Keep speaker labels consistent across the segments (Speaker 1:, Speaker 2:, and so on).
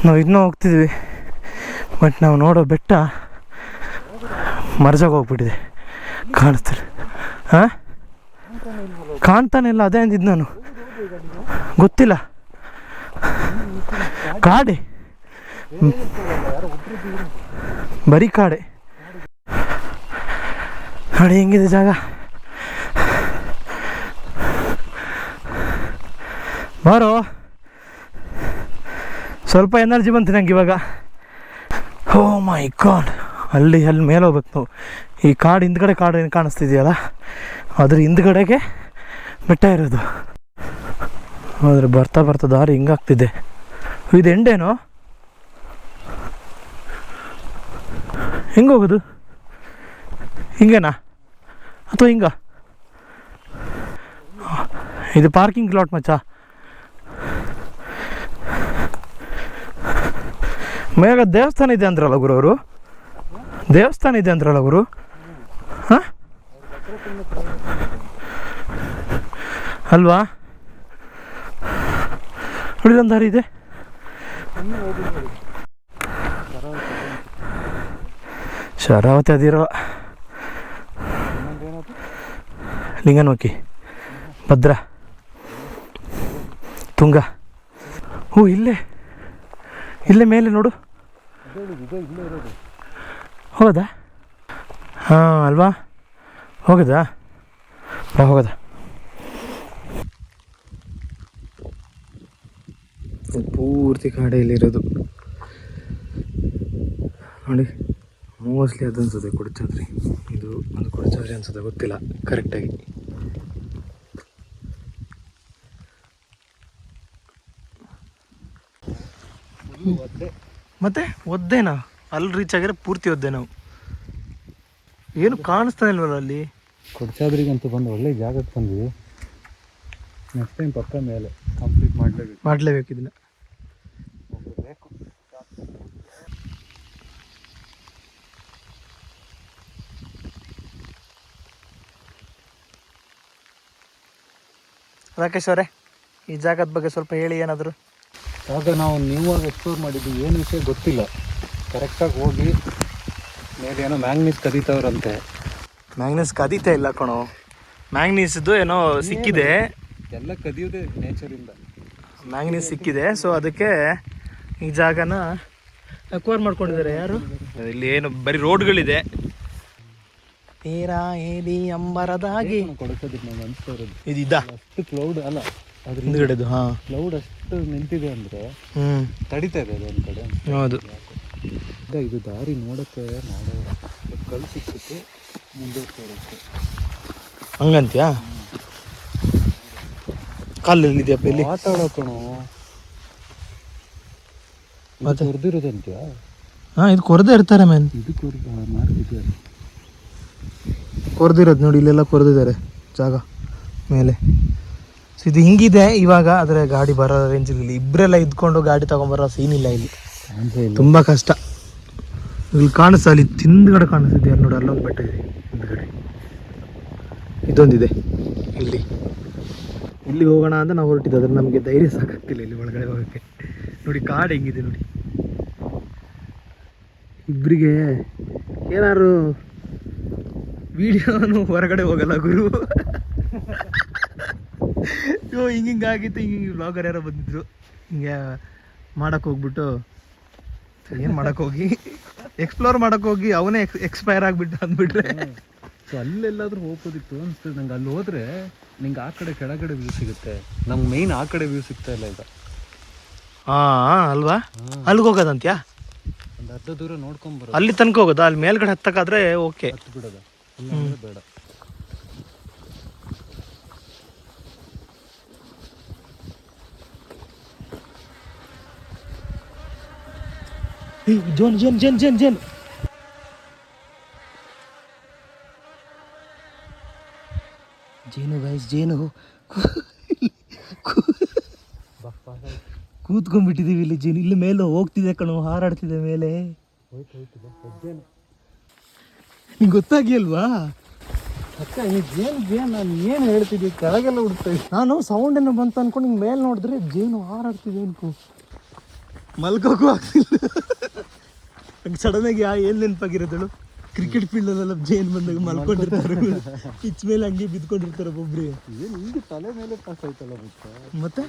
Speaker 1: ನಾವು ಇನ್ನೂ ಹೋಗ್ತಿದ್ವಿ, ಬಟ್ ನಾವು ನೋಡೋ ಬೆಟ್ಟ ಮರ್ಜಾಗ ಹೋಗ್ಬಿಟ್ಟಿದೆ. ಕಾಣಿಸ್ತಾರೆ? ಹಾಂ, ಕಾಣ್ತಾನೆ ಇಲ್ಲ. ಅದೇ ಅಂದಿದ್ದು ನಾನು. ಗೊತ್ತಿಲ್ಲ, ಕಾಡೆ, ಬರೀ ಕಾಡೆ. ನೋಡಿ ಹೆಂಗಿದೆ ಜಾಗ. ಬಾರೋ, ಸ್ವಲ್ಪ ಎನರ್ಜಿ ಬಂತು ನಂಗೆ ಇವಾಗ. ಓ ಮೈ ಗಾಡ್, ಅಲ್ಲಿ ಮೇಲೆ ಹೋಗ್ಬೇಕು ನಾವು. ಈ ಕಾಡು ಹಿಂದ್ಗಡೆ ಕಾಡು ಏನು ಕಾಣಿಸ್ತಿದೆಯಲ್ಲ, ಅದ್ರ ಹಿಂದ್ಗಡೆಗೆ ಬೆಟ್ಟ ಇರೋದು. ಆದರೆ ಬರ್ತಾ ಬರ್ತಾ ದಾರಿ ಹಿಂಗಾಗ್ತಿದೆ. ಇದು ಎಂಡೇನೋ? ಹೆಂಗೆ ಹೋಗೋದು? ಹಿಂಗೇನಾ ಅಥವಾ ಹಿಂಗ? ಇದು ಪಾರ್ಕಿಂಗ್ ಲಾಟ್ ಮಚ್ಚ. ಮೇಗ ದೇವಸ್ಥಾನ ಇದೆ ಅಂದ್ರಲ್ಲ ಗುರು ಅವರು? ದೇವಸ್ಥಾನ ಇದೆ ಅಂದ್ರಲ್ಲ ಗುರು? ಹಾಂ ಅಲ್ವಾ? ಉಳಿದೊಂದು ದಾರಿ ಇದೆ. ಶರಾವತಿ ಅದಿರೋ ಲಿಂಗನೋಕಿ, ಭದ್ರಾ, ತುಂಗ. ಹ್ಞೂ, ಇಲ್ಲೇ ಮೇಲೆ ನೋಡು. ಹೌದಾ? ಹಾಂ ಅಲ್ವಾ? ಹೋಗೋದಾ? ಹೋಗೋದಾ? ಪೂರ್ತಿ ಕಾಡೆ ಇಲ್ಲಿರೋದು ನೋಡಿ. ಮೋಸ್ಟ್ಲಿ ಅದು ಅನ್ಸುತ್ತೆ ಕೊಡಚಾದ್ರಿ. ಅದು ಕೊಡಚಾದ್ರಿ ಅನ್ಸುತ್ತೆ, ಗೊತ್ತಿಲ್ಲ ಕರೆಕ್ಟಾಗಿ. ಮತ್ತೆ ಒದ್ದೇನಾ? ಅಲ್ಲಿ ರೀಚ್ ಆಗಿರೋ ಪೂರ್ತಿ ಒದ್ದೆ ನಾವು. ಏನು ಕಾಣಿಸ್ತಾನೆ ಇಲ್ವಲ್ಲ ಅಲ್ಲಿ.
Speaker 2: ಕೊಡಚಾದ್ರಿಗಂತೂ ಬಂದು ಒಳ್ಳೆ ಜಾಗಕ್ಕೆ ಬಂದ್ವಿ. ನೆಕ್ಸ್ಟ್ ಟೈಮ್ ಪಕ್ಕ ಮೇಲೆ ಕಂಪ್ಲೀಟ್
Speaker 1: ಮಾಡಲೇಬೇಕು ಇದನ್ನ. ರಾಕೇಶ್ ಅವರೇ, ಈ ಜಾಗದ ಬಗ್ಗೆ ಸ್ವಲ್ಪ ಹೇಳಿ ಏನಾದರೂ.
Speaker 2: ಆಗ ನಾವು ನ್ಯೂವಾಗಿ ಎಕ್ಸ್ಪ್ಲೋರ್ ಮಾಡಿದ್ವಿ, ಏನು ವಿಷಯ ಗೊತ್ತಿಲ್ಲ. ಕರೆಕ್ಟಾಗಿ ಹೋಗಿ ಮೇಲೆ ಏನೋ ಮ್ಯಾಂಗ್ನೀಸ್ ಕದೀತವ್ರಂತೆ.
Speaker 1: ಮ್ಯಾಂಗ್ನೀಸ್ ಕದೀತಾ ಇಲ್ಲ ಕಣೋ, ಮ್ಯಾಂಗ್ನೀಸ್ದು ಏನೋ ಸಿಕ್ಕಿದೆ.
Speaker 2: ಎಲ್ಲ ಕದಿಯೋದೇ ನೇಚರಿಂದ.
Speaker 1: ಮ್ಯಾಂಗ್ನೀಸ್ ಸಿಕ್ಕಿದೆ, ಸೊ ಅದಕ್ಕೆ ಈ ಜಾಗನ ಅಕ್ವೈರ್ ಮಾಡ್ಕೊಂಡಿದ್ದಾರೆ. ಯಾರು? ಇಲ್ಲಿ ಏನು ಬರೀ ರೋಡ್ಗಳಿದೆ. ತೀರಾ ಏಲಿ ಅಂಬರದಾಗಿ ಇದು ಇದ್ದ
Speaker 2: ಅಷ್ಟು ಕ್ಲೌಡ್ ಅಲ್ಲ ಅದ್ರ
Speaker 1: ಹಿಂದ್ಗಡೆದು. ಹಾಂ,
Speaker 2: ಕ್ಲೌಡ್ ಅಷ್ಟು ನಿಂತಿದೆ ಅಂದರೆ ತಡಿತಾ ಇದೆ ಅದೊಂದು ಕಡೆ.
Speaker 1: ಹೌದು.
Speaker 2: ಇದು ದಾರಿ ನೋಡೋಕ್ಕೆ ಕಲ್ ಸಿಕ್ಕಿತ್ತು, ಮುಂದೆ ಹೋಗ್ತಾ
Speaker 1: ಹಂಗಂತ್ಯಾ? ಕಾಲಲ್ಲಿದೆಯಪ್ಪ ಇಲ್ಲಿ
Speaker 2: ಮಾತಾಡೋಕಣು ಮತ್ತೆ ಹೊರದಿರೋದಂತ್ಯಾ?
Speaker 1: ಹಾಂ, ಇದು ಕೊರದೇ ಇರ್ತಾರೆ ಮ್ಯಾನ್.
Speaker 2: ಇದು ಮಾಡ್ತಿದ್ದಾರೆ,
Speaker 1: ಕೊರೆದಿರೋದು ನೋಡಿ. ಇಲ್ಲೆಲ್ಲ ಕೊರೆದಿದ್ದಾರೆ ಜಾಗ ಮೇಲೆ. ಸೊ ಇದು ಹಿಂಗಿದೆ ಇವಾಗ. ಆದರೆ ಗಾಡಿ ಬರೋ ರೇಂಜಲ್ಲಿ ಇಬ್ಬರೆಲ್ಲ ಇದ್ಕೊಂಡು ಗಾಡಿ ತೊಗೊಂಬರೋ ಸೀನ್ ಇಲ್ಲ ಇಲ್ಲಿ. ತುಂಬ ಕಷ್ಟ. ಇಲ್ಲಿ ಕಾಣಿಸ್ತಾ, ಅಲ್ಲಿ ಹಿಂದ್ಗಡೆ ಕಾಣಿಸ್ತಿದೆ ನೋಡಿ, ಅಲ್ಲೊಂದು ಬೆಟ್ಟ ಇದೆ ಹಿಂದ್ಗಡೆ. ಇದೊಂದಿದೆ ಇಲ್ಲಿ ಹೋಗೋಣ ಅಂತ ನಾವು ಹೊರಟಿದ್ದು. ಆದರೆ ನಮಗೆ ಧೈರ್ಯ ಸಾಕಾಗ್ತಿಲ್ಲ ಇಲ್ಲಿ ಒಳಗಡೆ ಹೋಗೋಕ್ಕೆ. ನೋಡಿ ಕಾಡು ಹೆಂಗಿದೆ ನೋಡಿ. ಇಬ್ಬರಿಗೆ ಏನಾದ್ರು ವಿಡಿಯೋನು ಹೊರಗಡೆ ಹೋಗಲ್ಲ ಗುರು. ಹಿಂಗಾಗಿತ್ತು. ಹಿಂಗೆ ವ್ಲಾಗರ್ ಯಾರೋ ಬಂದಿದ್ರು, ಹಿಂಗೆ ಮಾಡೋಕ್ಕೆ ಹೋಗ್ಬಿಟ್ಟು ಏನು ಮಾಡೋಕ್ಕೋಗಿ ಎಕ್ಸ್ಪ್ಲೋರ್ ಮಾಡೋಕ್ಕೋಗಿ ಅವನೇ ಎಕ್ಸ್ಪೈರ್ ಆಗಿಬಿಟ್ಟು ಅಂದ್ಬಿಟ್ರೆ.
Speaker 2: ಸೊ ಅಲ್ಲೆಲ್ಲಾದ್ರೂ ಹೋಗೋದಿತ್ತು ಅನಿಸ್ತದೆ ನಂಗೆ. ಅಲ್ಲಿ ಹೋದರೆ ನಿಂಗೆ ಆ ಕಡೆ ಕೆಳಗಡೆ ವ್ಯೂ ಸಿಗುತ್ತೆ, ನಮ್ಗೆ ಮೈನ್ ಆ ಕಡೆ ವ್ಯೂ ಸಿಗ್ತಾ ಇಲ್ಲ ಈಗ.
Speaker 1: ಹಾಂ ಅಲ್ವಾ? ಅಲ್ಲಿಗೆ ಹೋಗೋದಂತ್ಯಾ?
Speaker 2: ಒಂದು ಅರ್ಧ ದೂರ ನೋಡ್ಕೊಂಬರೋದು.
Speaker 1: ಅಲ್ಲಿ ತನಕ ಹೋಗೋದಾ? ಅಲ್ಲಿ ಮೇಲ್ಗಡೆ ಹತ್ತಕ್ಕಾದ್ರೆ ಓಕೆ,
Speaker 2: ಹತ್ತು ಬಿಡೋದ, ಬೇಡ.
Speaker 1: ಜೋನ್ ಜೇನು ಗೈಸ್, ಜೇನು ಕೂತ್ಕೊಂಡ್ಬಿಟ್ಟಿದ್ದೀವಿ ಇಲ್ಲಿ. ಜೇನು ಇಲ್ಲಿ ಮೇಲೆ ಹೋಗ್ತಿದೆ ಕಣೋ, ಹಾರಾಡ್ತಿದೆ ಮೇಲೆ. ನಿಂಗೆ ಗೊತ್ತಾಗಿ ಅಲ್ವಾ?
Speaker 2: ಅಕ್ಕ ಜೇನು ನಾನು ಏನು ಹೇಳ್ತಿದ್ದೆ, ಕೆಳಗೆಲ್ಲ ಹುಡುಕ್ತಾ ಇದ್ದೆ
Speaker 1: ನಾನು. ಸೌಂಡ್ ಏನೋ ಬಂತು ಅನ್ಕೊಂಡು ಹಿಂಗೆ ಮೇಲೆ ನೋಡಿದ್ರೆ ಜೇನು ಹಾರಾಡ್ತಿದೆ ಅನ್ಕೋ. ಮಲ್ಕೋಕ್ಕೂ ಆಗ್ತಿಲ್ಲ. ಸಡನ್ನಾಗಿ ಏನು ನೆನಪಾಗಿರೋದಳು, ಕ್ರಿಕೆಟ್ ಫೀಲ್ಡಲ್ಲೆಲ್ಲ ಜೇನ್ ಬಂದಾಗ ಮಲ್ಕೊಂಡಿರ್ತಾರೆ, ಪಿಚ್ ಮೇಲೆ ಹಂಗೆ ಬಿದ್ಕೊಂಡಿರ್ತಾರೆ ಒಬ್ಬೊಬ್ರಿ.
Speaker 2: ಏನು ಹಿಂಗೆ ತಲೆ ಮೇಲೆ ಪಾಸ್ ಆಯ್ತಲ್ಲ
Speaker 1: ಮತ್ತೆ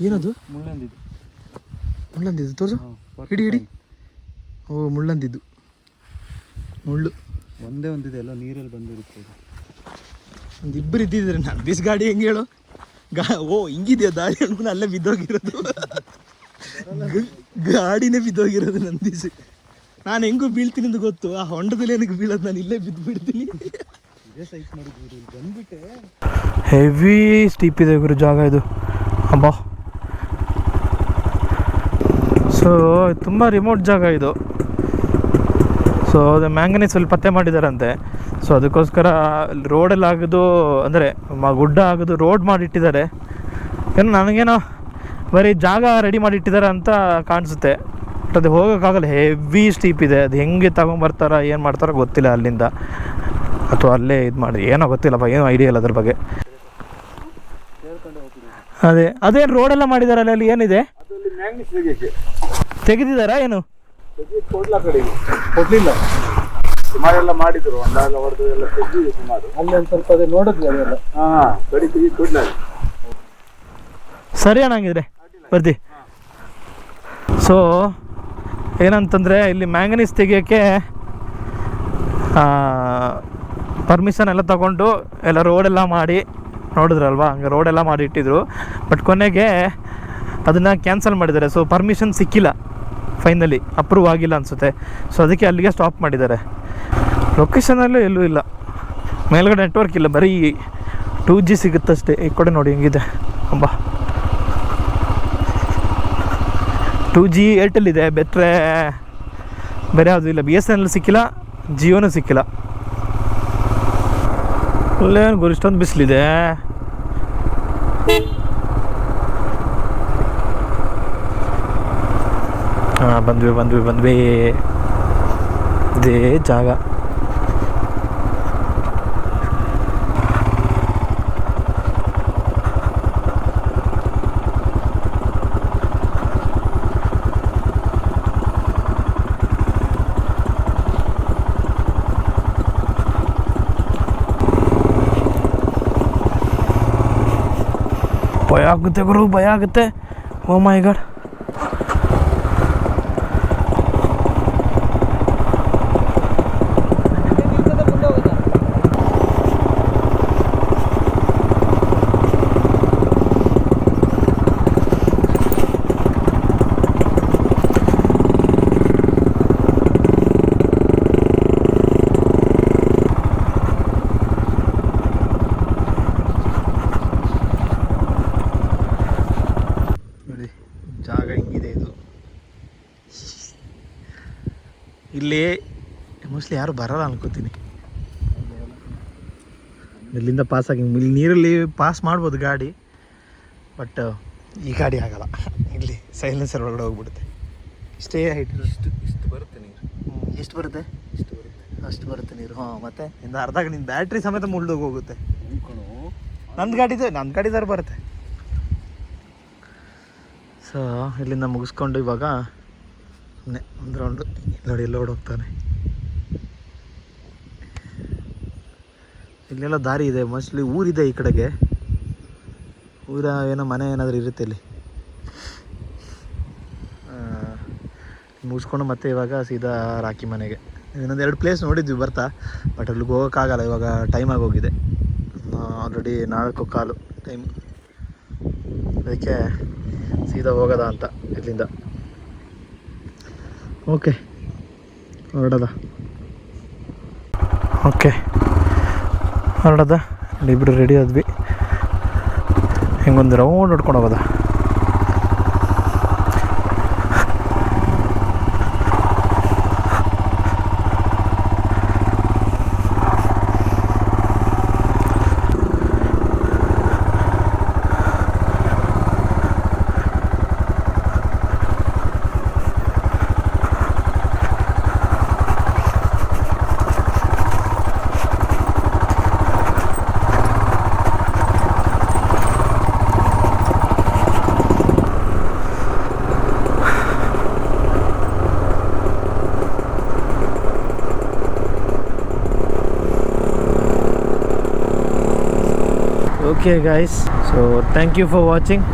Speaker 1: ಏನದು?
Speaker 2: ಮುಳ್ಳಂದಿದ್ದು.
Speaker 1: ಮುಳ್ಳಂದಿದ್ದು ತೋರಿಸು, ಹಿಡಿ ಹಿಡಿ. ಓ ಮುಳ್ಳಂದಿದ್ದು, ಮುಳ್ಳು
Speaker 2: ಒಂದೇ ಒಂದಿದೆ, ಎಲ್ಲ ನೀರಲ್ಲಿ ಬಂದಿರುತ್ತೆ.
Speaker 1: ಒಂದು ಇಬ್ಬರು ಇದ್ದಿದ್ರೆ ನಂದೀಸ್ ಗಾಡಿ ಹೆಂಗೆ ಹೇಳು, ಓ ಹಿಂಗಿದೆಯಾ ದಾರಿ ಅನ್ಕೊಂಡು ಅಲ್ಲೇ ಬಿದ್ದೋಗಿರೋದು. ಗಾಡಿನೇ ಬಿದ್ದೋಗಿರೋದು ನಂದೀಸ್. ನಾನು ಹೆಂಗೂ ಬೀಳ್ತೀನಿ ಅಂತ ಗೊತ್ತು, ಆ ಹೊಂಡದಲ್ಲಿ ಏನಕ್ಕೆ ಬೀಳೋದು, ನಾನು ಇಲ್ಲೇ ಬಿದ್ದು ಬಿಡ್ತೀನಿ.
Speaker 2: ಬಂದ್ಬಿಟ್ಟೆ.
Speaker 1: ಹೆವಿ ಸ್ಟೀಪ್ ಇದೆ ಗುರು ಜಾಗ ಇದು. ಅಬ್ಬಾ, ಸೊ ತುಂಬ ರಿಮೋಟ್ ಜಾಗ ಇದು. ಸೊ ಅದು ಮ್ಯಾಂಗನೀಸ್ ಅಲ್ಲಿ ಪತ್ತೆ ಮಾಡಿದಾರಂತೆ. ಸೊ ಅದಕ್ಕೋಸ್ಕರ ರೋಡೆಲ್ಲ ಆಗೋದು, ಅಂದರೆ ಗುಡ್ಡ ಆಗೋದು ರೋಡ್ ಮಾಡಿಟ್ಟಿದ್ದಾರೆ. ಏನೋ ನನಗೇನೋ ಬರೀ ಜಾಗ ರೆಡಿ ಮಾಡಿಟ್ಟಿದ್ದಾರೆ ಅಂತ ಕಾಣಿಸುತ್ತೆ. ಬಟ್ ಅದು ಹೋಗೋಕ್ಕಾಗಲ್ಲ, ಹೆವಿ ಸ್ಟೀಪ್ ಇದೆ. ಅದು ಹೆಂಗೆ ತಗೊಂಬರ್ತಾರ ಏನು ಮಾಡ್ತಾರೋ ಗೊತ್ತಿಲ್ಲ ಅಲ್ಲಿಂದ, ಅಥವಾ ಅಲ್ಲೇ ಇದು ಮಾಡಿ ಏನೋ ಗೊತ್ತಿಲ್ಲಪ್ಪ, ಏನೋ ಐಡಿಯಾ ಇಲ್ಲ ಅದ್ರ ಬಗ್ಗೆ. ಅದೇನು ರೋಡೆಲ್ಲ ಮಾಡಿದಾರಲ್ಲ, ಅಲ್ಲಿ ಏನಿದೆ ತೆಗೆದಿದ್ದಾರಾ ಏನು?
Speaker 2: ಕೊಡ್ಲಿಲ್ಲ, ಸುಮಾರೆಲ್ಲ ಮಾಡಿದ್ರು, ಒಂದಾಲ ಹೊಡೆದು ಎಲ್ಲ ತೆಗೆದಿದೆ ಸುಮಾರು. ಅಲ್ಲಿ ಒಂದು ಸ್ವಲ್ಪ ಅದೇ ನೋಡಿದ್ವಿ ಅದೆಲ್ಲ. ಕಡಿ ತೆಗಿ ಕೊಡ್ಲ.
Speaker 1: ಸರಿ ಅಣ್ಣಂಗಿದ್ರೆ ಬರ್ತಿ. ಸೊ ಏನಂತಂದರೆ ಇಲ್ಲಿ ಮ್ಯಾಂಗನೀಸ್ ತೆಗಿಯೋಕ್ಕೆ ಪರ್ಮಿಷನ್ ಎಲ್ಲ ತಗೊಂಡು ಎಲ್ಲ ರೋಡೆಲ್ಲ ಮಾಡಿ ನೋಡಿದ್ರಲ್ವಾ, ಹಂಗೆ ರೋಡೆಲ್ಲ ಮಾಡಿ ಇಟ್ಟಿದ್ರು. ಬಟ್ ಕೊನೆಗೆ ಅದನ್ನು ಕ್ಯಾನ್ಸಲ್ ಮಾಡಿದ್ದಾರೆ. ಸೊ ಪರ್ಮಿಷನ್ ಸಿಕ್ಕಿಲ್ಲ, ಫೈನಲಿ ಅಪ್ರೂವ್ ಆಗಿಲ್ಲ ಅನಿಸುತ್ತೆ. ಸೊ ಅದಕ್ಕೆ ಅಲ್ಲಿಗೆ ಸ್ಟಾಪ್ ಮಾಡಿದ್ದಾರೆ. ಲೊಕೇಶನಲ್ಲೂ ಎಲ್ಲೂ ಇಲ್ಲ, ಮೇಲ್ಗಡೆ ನೆಟ್ವರ್ಕ್ ಇಲ್ಲ, ಬರೀ 2G ಸಿಗುತ್ತಷ್ಟೇ. ಈ ಕಡೆ ನೋಡಿ ಹೆಂಗಿದೆ, ಅಬ್ಬಾ 2G ಏರ್ಟೆಲ್ ಇದೆ, ಬೆಟ್ರೆ ಬೇರೆ ಯಾವುದೂ ಇಲ್ಲ. BSNL ಸಿಕ್ಕಿಲ್ಲ, ಜಿಯೋನೂ ಸಿಕ್ಕಿಲ್ಲ. ಅಲ್ಲೇನು ಗುರು ಇಷ್ಟೊಂದು ಬಿಸಿಲಿದೆ. ಹಾಂ ಬಂದ್ವಿ ಇದೇ ಜಾಗ. ಭಯ ಆಗುತ್ತೆ ಗುರು, ಭಯ ಆಗುತ್ತೆ. ಓ ಮೈ ಗಾಡ್. ಜಾಗ ಹಿಂಗಿದೆ ಇದು. ಇಲ್ಲಿ ಮೋಸ್ಟ್ಲಿ ಯಾರು ಬರಲ್ಲ ಅನ್ಕೋತೀನಿ. ಇಲ್ಲಿಂದ ಪಾಸ್ ಆಗಿ ಇಲ್ಲಿ ನೀರಲ್ಲಿ ಪಾಸ್ ಮಾಡ್ಬೋದು ಗಾಡಿ, ಬಟ್ ಈ ಗಾಡಿ ಆಗಲ್ಲ. ಇಲ್ಲಿ ಸೈಲೆನ್ಸರ್ ಒಳಗಡೆ ಹೋಗ್ಬಿಡುತ್ತೆ. ಇಷ್ಟೇ ಹೈಟ್, ಇಷ್ಟು ಬರುತ್ತೆ ನೀರು. ಎಷ್ಟು ಬರುತ್ತೆ? ಅಷ್ಟು ಬರುತ್ತೆ ನೀರು. ಹಾಂ, ಮತ್ತೆ ಇನ್ನು ಅರ್ಧ ನಿನ್ನ ಬ್ಯಾಟ್ರಿ ಸಮೇತ ಮುಳ್ದೋಗಿ ಹೋಗುತ್ತೆ. ನನ್ನ ಗಾಡಿದಾರ ಬರುತ್ತೆ. ಸೊ ಇಲ್ಲಿಂದ ಮುಗಿಸ್ಕೊಂಡು ಇವಾಗ ಒಂದು ರೌಂಡು ನೋಡಿ ಎಲ್ಲ ಓಡೋಗ್ತಾನೆ. ಇಲ್ಲೆಲ್ಲ ದಾರಿ ಇದೆ, ಮೋಸ್ಟ್ಲಿ ಊರಿದೆ ಈ ಕಡೆಗೆ. ಊರ ಏನೋ ಮನೆ ಏನಾದರೂ ಇರುತ್ತೆ ಇಲ್ಲಿ. ಮುಗಿಸ್ಕೊಂಡು ಮತ್ತೆ ಇವಾಗ ಸೀದಾ ರಾಕಿ ಮನೆಗೆ. ಇನ್ನೊಂದು 2 ಪ್ಲೇಸ್ ನೋಡಿದ್ವಿ ಬರ್ತಾ, ಬಟ್ ಅಲ್ಲಿಗೆ ಹೋಗೋಕ್ಕಾಗಲ್ಲ, ಇವಾಗ ಟೈಮ್ ಆಗೋಗಿದೆ. Already 4:15 time. ಅದಕ್ಕೆ ಸೀದಾ ಹೋಗೋದ ಅಂತ ಇಲ್ಲಿಂದ. ಓಕೆ ಹೊರಡೋದ. ಇಬ್ಬರು ರೆಡಿ ಆದ್ವಿ. ಹಿಂಗೊಂದು ರೌಂಡ್ ಹೊಡ್ಕೊಂಡು ಹೋಗೋದ. Okay guys, so thank you for watching.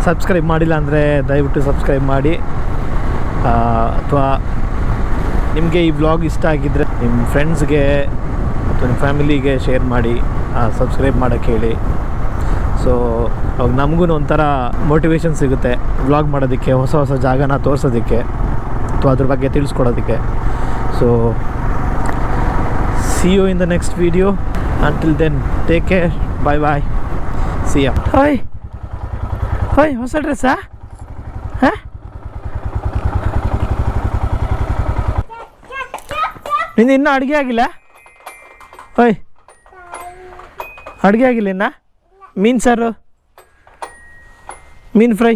Speaker 1: Subscribe ಮಾಡಿಲ್ಲ ಅಂದರೆ ದಯವಿಟ್ಟು ಸಬ್ಸ್ಕ್ರೈಬ್ ಮಾಡಿ. ಅಥವಾ ನಿಮಗೆ ಈ ವ್ಲಾಗ್ ಇಷ್ಟ ಆಗಿದ್ದರೆ ನಿಮ್ಮ ಫ್ರೆಂಡ್ಸ್ಗೆ ಅಥವಾ ನಿಮ್ಮ ಫ್ಯಾಮಿಲಿಗೆ ಶೇರ್ ಮಾಡಿ, ಸಬ್ಸ್ಕ್ರೈಬ್ ಮಾಡೋಕ್ಕೆ ಹೇಳಿ. ಸೊ ಅವಾಗ ನಮಗೂ ಒಂಥರ ಮೋಟಿವೇಶನ್ ಸಿಗುತ್ತೆ ವ್ಲಾಗ್ ಮಾಡೋದಕ್ಕೆ, ಹೊಸ ಹೊಸ ಜಾಗನ ತೋರಿಸೋದಕ್ಕೆ ಅಥವಾ ಅದ್ರ ಬಗ್ಗೆ ತಿಳಿಸ್ಕೊಡೋದಕ್ಕೆ. So see you in the next video. Until then, take care. Bye bye. See ya. Hoy, ಹೊಸ ಡ್ರೆಸ್ಸಾ? ಹಾಂ, ನಿಂದು ಇನ್ನೂ ಅಡುಗೆ ಆಗಿಲ್ಲ? ಹೋಯ್, ಅಡುಗೆ ಆಗಿಲ್ಲ ಇನ್ನ? ಮೀನು ಸಾರು, ಮೀನು ಫ್ರೈ,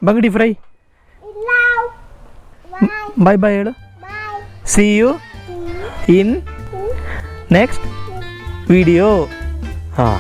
Speaker 1: ಬಂಗಡಿ ಫ್ರೈ. ಬಾಯ್ ಬಾಯ್ ಹೇಳು. See you in next video. हाँ.